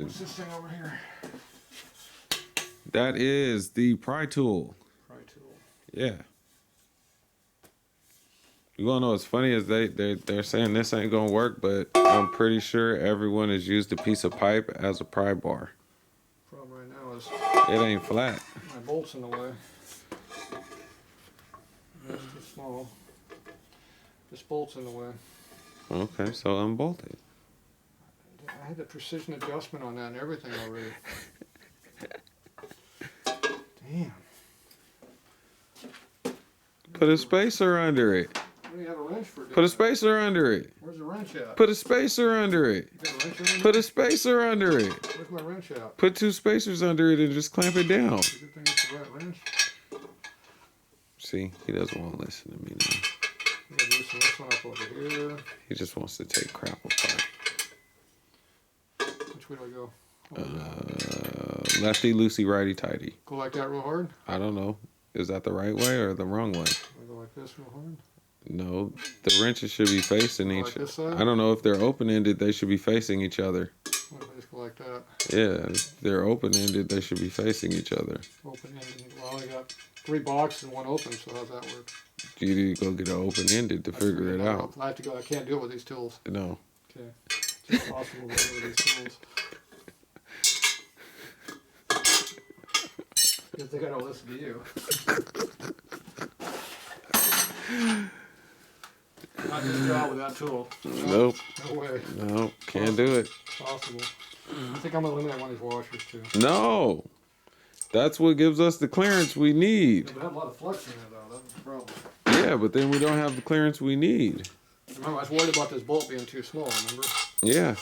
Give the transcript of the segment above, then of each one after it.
What's this thing over here? That is the pry tool. Pry tool. Yeah. You wanna know what's funny is they're saying this ain't gonna work, but I'm pretty sure everyone has used a piece of pipe as a pry bar. Problem right now is it ain't flat. My bolt's in the way. It's too small. This bolt's in the way. Okay, so unbolt it. I had the precision adjustment on that and everything already. Damn. Put a spacer under it. What do you have a wrench for? Put a spacer under it. Where's the wrench at? Put a spacer under it. You got a wrench under Put a spacer under it. Where's my wrench at? Put 2 spacers under it and just clamp it down. Good thing it's the right wrench. See, he doesn't want to listen to me now. I'm gonna loosen this one up over here. He just wants to take crap apart. Which way do I go? Lefty, loosey, righty, tighty. Go like that real hard? I don't know. Is that the right way or the wrong way? I go like this real hard? No, the wrenches should be facing each. Like this side? I don't know if they're open-ended. They should be facing each other. What if I just go like that? Yeah, if they're open-ended. They should be facing each other. Open-ended. Well, I got 3 boxes and 1 open, so how's that work? You need to go get an open-ended to figure it out. I have to go. I can't do it with these tools. No. Okay. It's impossible to do it with these tools. Good thing I don't listen to you. Not this job with that tool. Nope. No way. No, can't do it. Possible. I think I'm gonna eliminate one of these washers too. No. That's what gives us the clearance we need. Yeah, but I have a lot of flux in it though. That's the problem. Yeah, but then we don't have the clearance we need. Remember, I was worried about this bolt being too small. Remember? Yeah.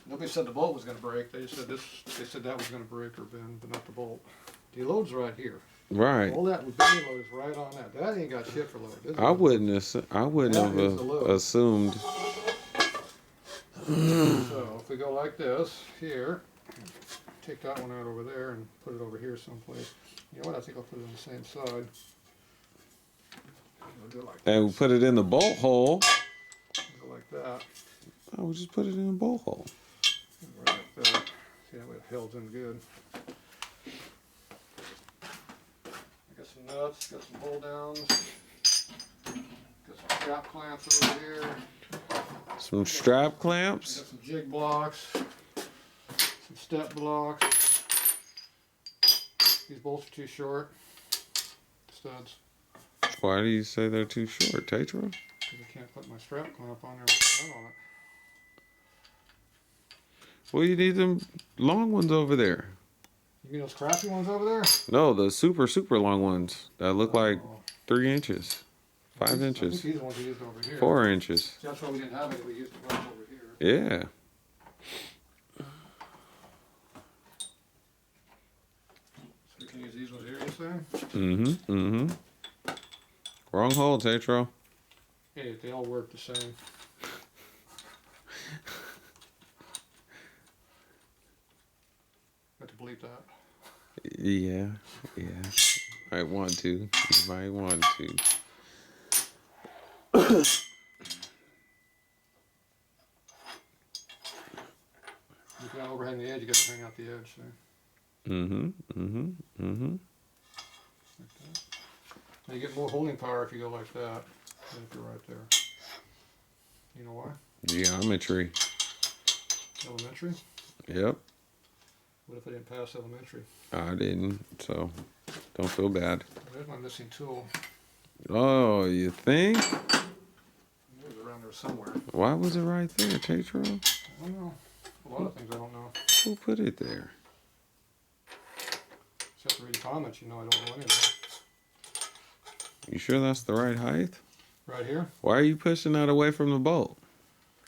Nobody said the bolt was going to break. They said this. They said that was going to break or bend, but not the bolt. The load's right here. Right. All that bending load is right on that. That ain't got shit for load. I wouldn't have assumed. So if we go like this here, take that one out over there and put it over here someplace. You know what? I think I'll put it on the same side. We'll do it like And we put it in the bolt hole. Go like that. Oh, we'll just put it in the bolt hole. Right like that. See that way it holds in good. I got some nuts, got some hold downs, got some strap clamps over here. Some strap clamps. Got some jig blocks, some step blocks. These bolts are too short. Studs. Why do you say they're too short, Tatro? Because I can't put my strap clamp on there with the nut on it. Well, you need them long ones over there. You mean those crappy ones over there? No, the super long ones that look like 3 inches, 5 inches, I think these ones we used over here. 4 inches. That's why we didn't have any. We used the ones over here. Yeah. So we can use these ones here, you say? Wrong hole, Tatro. Hey, they all work the same. Got to bleep that. Yeah. Might want to. You might want to. You can't overhang the edge, you got to hang out the edge, see? Mm-hmm. Like that. Now you get more holding power if you go like that than if you're right there. You know why? Geometry. Elementary? Yep. What if I didn't pass elementary? I didn't, so don't feel bad. There's my missing tool. Oh, you think? It was around there somewhere. Why was it right there, Tatro? I don't know. A lot of things I don't know. Who put it there? Except for read comments, you know I don't know anything. You sure that's the right height? Right here? Why are you pushing that away from the bolt?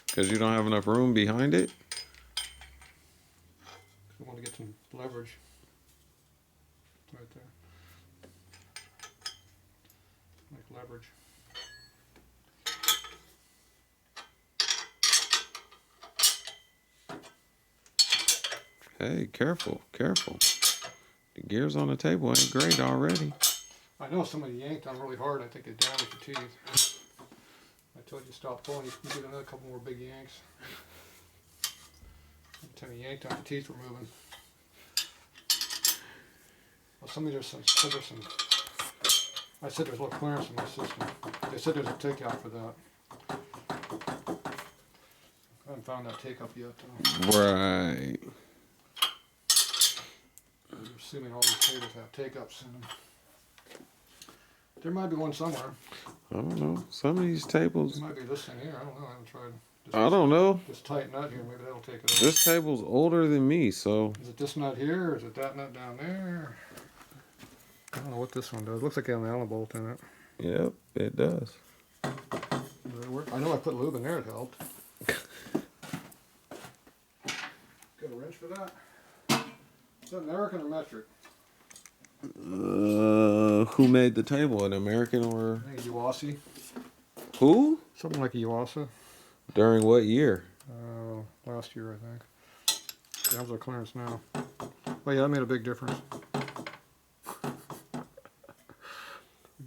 Because you don't have enough room behind it? I want to get some leverage. Right there. Like leverage. Hey, careful. The gears on the table ain't great already. I know somebody yanked on really hard. I think it damaged the teeth. I told you to stop pulling. You get another couple more big yanks. Every time you yanked out, the teeth were moving. Well, I said there's a little clearance in my system. They said there's a takeout for that. I haven't found that take up yet, though. Right. I'm assuming all these tables have take-ups in them. There might be one somewhere. I don't know. Some of these tables. It might be this thing here. I don't know. I haven't tried. I don't know. This tight nut here. Maybe that'll take it off. This table's older than me, so. Is it this nut here, or is it that nut down there? I don't know what this one does. Looks like it has an Allen bolt in it. Yep, it does. Does it work? I know I put lube in there. It helped. Got a wrench for that? Is that American or metric? Who made the table? An American or? I think Iwasa. Who? Something like Iwasa. During what year? Last year, I think. Yeah, how's our clearance now? Well, yeah, that made a big difference.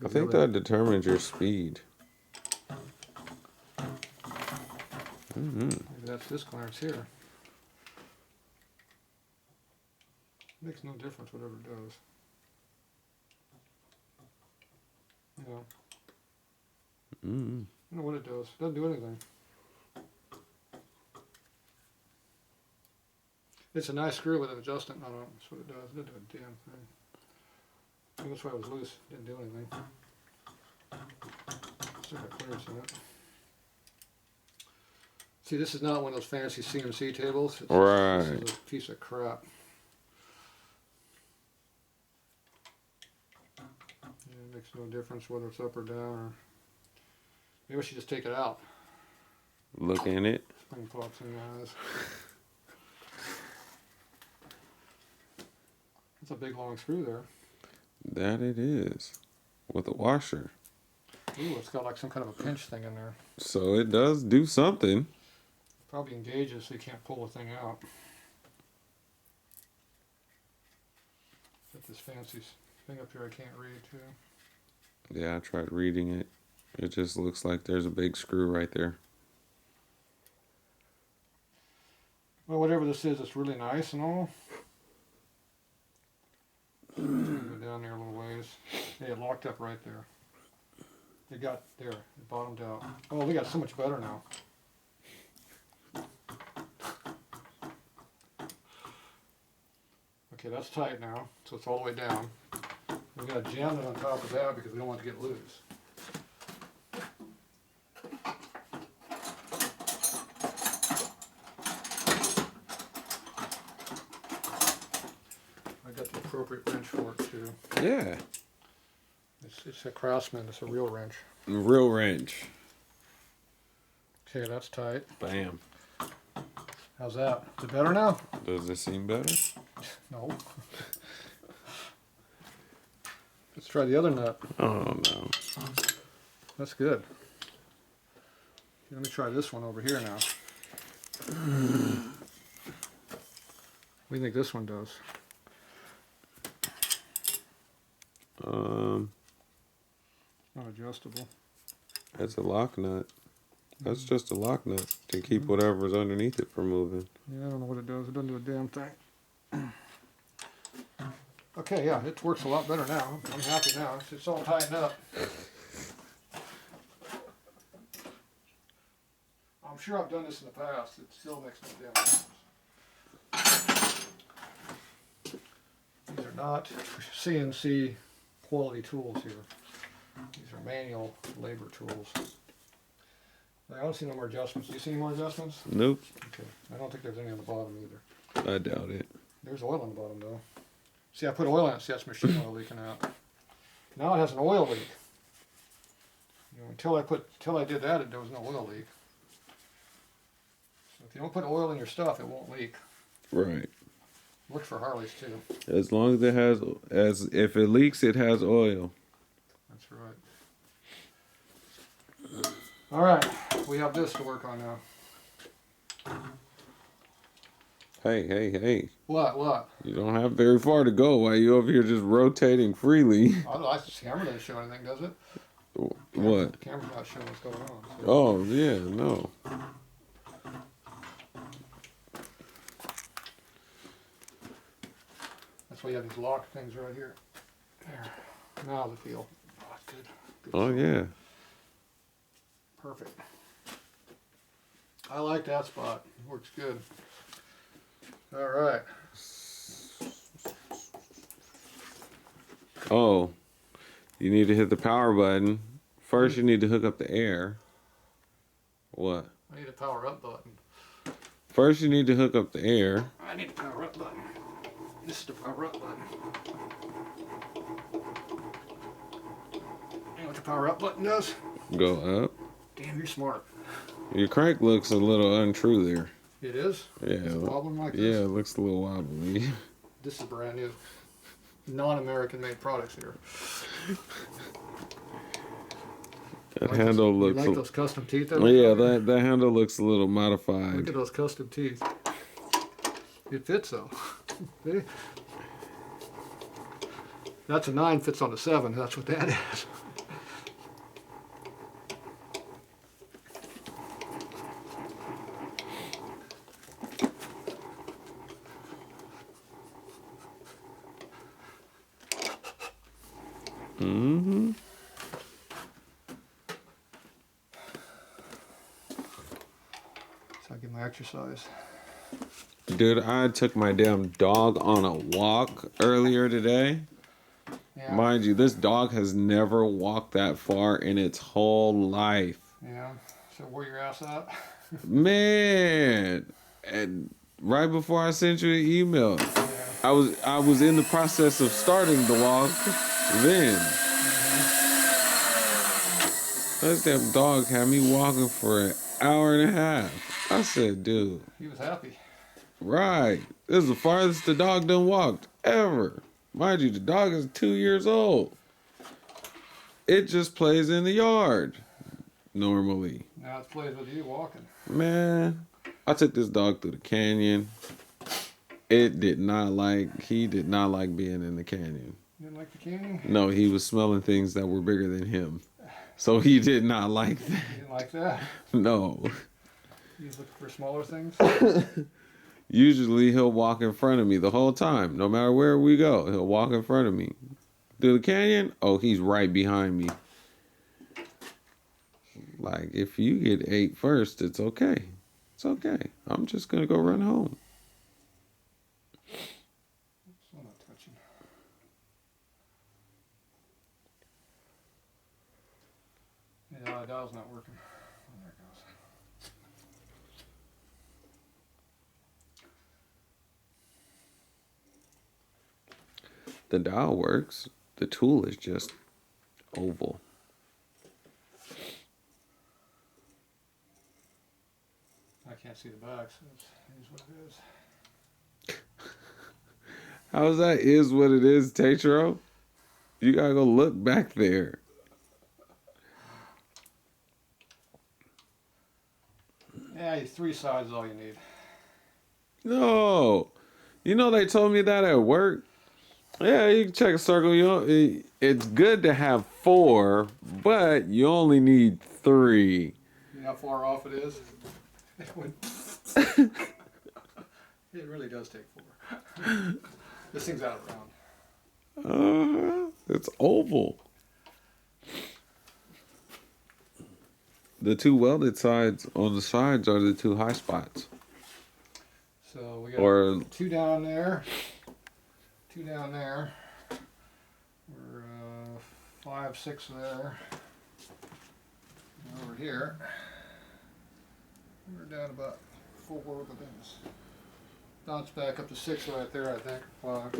I think that determines your speed. Maybe that's this clearance here. Makes no difference whatever it does. Yeah. I don't know what it does. It doesn't do anything. It's a nice screw with an adjustment on it. That's what it does. It doesn't do a damn thing. I think that's why it was loose. It didn't do anything. Still got clearance in it. See, this is not one of those fancy CNC tables. Right. This is a piece of crap. Yeah, it makes no difference whether it's up or down. Or maybe I should just take it out. Look in it. Spring pops in the eyes. That's a big long screw there. That it is. With a washer. Ooh, it's got like some kind of a pinch thing in there. So it does do something. Probably engages so you can't pull the thing out. Got this fancy thing up here I can't read too. Yeah, I tried reading it. It just looks like there's a big screw right there. Well, whatever this is, it's really nice and all. Go down there a little ways. Yeah, it locked up right there. It got there. It bottomed out. Oh, we got so much better now. Okay, that's tight now, so it's all the way down. We got to jam it on top of that because we don't want it to get loose. I got the appropriate wrench for it too. Yeah. It's a Craftsman. It's a real wrench. Real wrench. Okay, that's tight. Bam. How's that? Is it better now? Does it seem better? No. Let's try the other nut. Oh no. That's good. Let me try this one over here now. What do you think this one does? Not adjustable. That's a lock nut. That's just a lock nut to keep whatever's underneath it from moving. Yeah, I don't know what it does. It doesn't do a damn thing. Okay, yeah, it works a lot better now. I'm happy now. It's all tightened up. I'm sure I've done this in the past. It still makes no damn difference. These are not CNC quality tools here. These are manual labor tools. I don't see no more adjustments. Do you see any more adjustments? Nope. Okay. I don't think there's any on the bottom either. I doubt it. There's oil on the bottom though. See, I put oil in it. See, that's machine oil leaking out. Now it has an oil leak. You know, until I did that, there was no oil leak. So if you don't put oil in your stuff, it won't leak. Right. Works for Harleys too. As long as it has, if it leaks, it has oil. That's right. All right, we have this to work on now. Hey. What? You don't have very far to go while you over here just rotating freely. I the camera doesn't show anything, does it? What? The camera's not showing what's going on. So. Oh, yeah, no. That's why you have these lock things right here. There. Now the feel. Oh, it's good. Good Oh, feel. yeah. Perfect. I like that spot. Works good. All right. Oh, you need to hit the power button. First, you need to hook up the air. What? I need a power up button. First, you need to hook up the air. I need a power up button. This is the power up button. You know what the power up button does? Go up. Damn, you're smart. Your crank looks a little untrue there. It is? Yeah. It's wobbling like this? Yeah, it looks a little wobbly. This is brand new. Non-American made products here. That handle You looks. like those custom teeth? Oh, yeah, that handle looks a little modified. Look at those custom teeth. It fits though. See? That's a 9 fits on a 7. That's what that is. Mm-hmm. So I get my exercise. Dude, I took my damn dog on a walk earlier today. Yeah. Mind you, this dog has never walked that far in its whole life. Yeah. So where your ass at? Man, and right before I sent you an email, Yeah. I was in the process of starting the walk. Then this damn dog had me walking for an hour and a half. I said, dude, He was happy. right. This is the farthest the dog done walked ever. Mind you, the dog is 2 years old. It just plays in the yard normally. Now it plays with you walking. Man, I took this dog through the canyon. He did not like being in the canyon. You didn't like the canyon? No, he was smelling things that were bigger than him. So he did not like that. You didn't like that? No. You was looking for smaller things? Usually he'll walk in front of me the whole time. No matter where we go, he'll walk in front of me. Through the canyon, oh, he's right behind me. Like, if you get ate first, it's okay. It's okay. I'm just going to go run home. I'm not touching. Yeah, the dial's not working. Oh, there it goes. The dial works. The tool is just oval. I can't see the back, so it is what it is. How's that is what it is, Tatro? You gotta go look back there. Yeah, 3 sides is all you need. No. You know they told me that at work. Yeah, you can check a circle. It's good to have 4, but you only need 3. You know how far off it is? It really does take 4. This thing's out of round. It's oval. The 2 welded sides on the sides are the 2 high spots. So we got Or 2 down there. 2 down there. We're 5, 6 there. And over here, we're down about 4 with this. Bounce back up to 6 right there, I think. 5.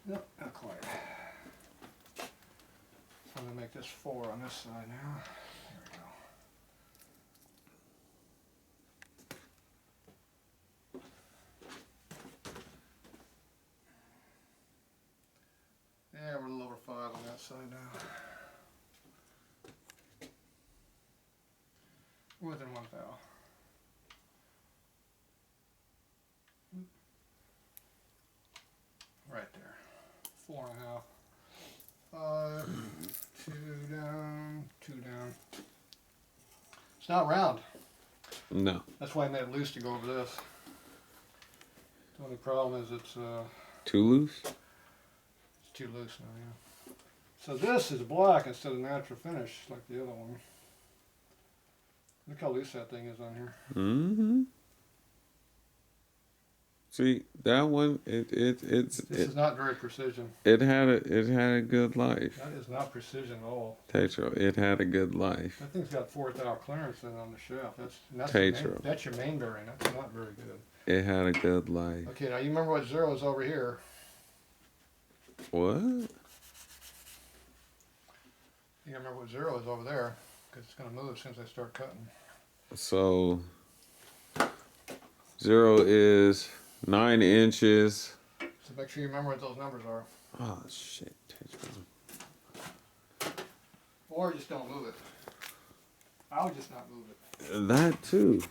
Nope, not quite. So I'm gonna make this 4 on this side now. There we go. Yeah, we're a little over 5 on that side now. Within 1 thou. Right there. 4.5, 5, 2 down, 2 down. It's not round. No. That's why I made it loose to go over this. The only problem is it's Too loose? too loose now, yeah. So this is black instead of natural finish like the other one. Look how loose that thing is on here. Mm-hmm. See, that one, This is not very precision. it had a good life. That is not precision at all. Tatro, it had a good life. That thing's got 4th clearance in on the shaft. That's Tatro. that's your main bearing. That's not very good. It had a good life. Okay, now you remember what 0 is over here. What? You remember what 0 is over there, because it's going to move as soon as I start cutting. So 0 is 9 inches. So make sure you remember what those numbers are. Oh shit, Tatro. Or just don't move it. I would just not move it. That too.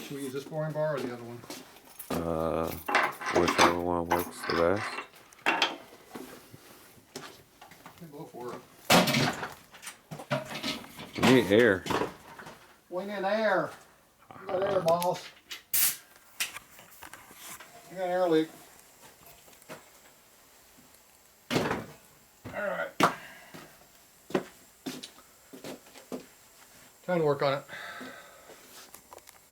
Should we use this boring bar or the other one? Whichever one works the best. Go for it. We need air. We need air. You got air, boss. You got an air leak. Alright. Time to work on it.